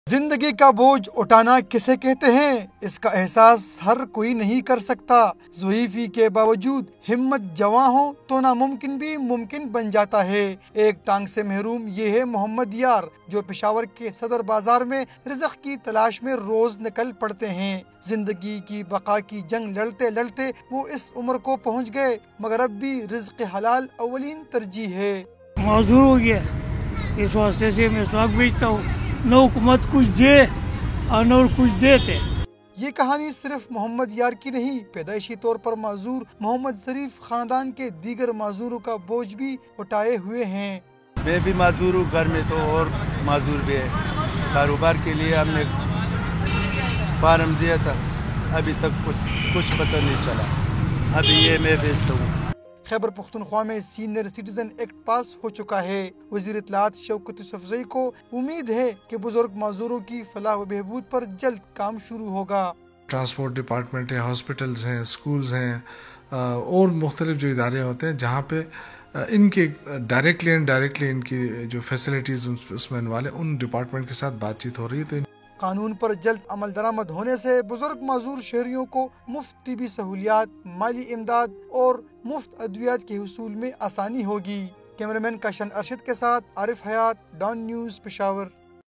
زندگی کا بوجھ اٹھانا کسے کہتے ہیں، اس کا احساس ہر کوئی نہیں کر سکتا۔ ضعیفی کے باوجود ہمت جواں ہو تو ناممکن بھی ممکن بن جاتا ہے۔ ایک ٹانگ سے محروم یہ ہے محمد یار، جو پشاور کے صدر بازار میں رزق کی تلاش میں روز نکل پڑتے ہیں۔ زندگی کی بقا کی جنگ لڑتے لڑتے وہ اس عمر کو پہنچ گئے، مگر اب بھی رزق حلال اولین ترجیح ہے۔ معذور ہو گیا، اس واسطے سے میں سواگ بیچتا ہوں، نہ حکومت کچھ دے اور نہ کچھ دیتے۔ یہ کہانی صرف محمد یار کی نہیں، پیدائشی طور پر معذور محمد ظریف خاندان کے دیگر معذوروں کا بوجھ بھی اٹھائے ہوئے ہیں۔ میں بھی معذور ہوں، گھر میں تو اور معذور بھی ہے۔ کاروبار کے لیے ہم نے فارم دیا تھا، ابھی تک کچھ پتہ نہیں چلا، ابھی یہ میں بیچتا ہوں۔ خیبر پختونخوا میں سینئر سٹیزن ایکٹ پاس ہو چکا ہے۔ وزیر اطلاعات شوکت یوسفزئی کو امید ہے کہ بزرگ معذوروں کی فلاح و بہبود پر جلد کام شروع ہوگا۔ ٹرانسپورٹ ڈپارٹمنٹ ہے، ہاسپٹلز ہیں، سکولز ہیں اور مختلف جو ادارے ہوتے ہیں جہاں پہ ان کے ڈائریکٹلی اینڈ ڈائریکٹلی ان کی جو فیسلٹیز اس میں انوالو ہیں، ان ڈپارٹمنٹ کے ساتھ بات چیت ہو رہی ہے۔ تو قانون پر جلد عمل درآمد ہونے سے بزرگ معذور شہریوں کو مفت طبی سہولیات، مالی امداد اور مفت ادویات کے حصول میں آسانی ہوگی۔ کیمرہ مین کاشان ارشد کے ساتھ عارف حیات، ڈان نیوز، پشاور۔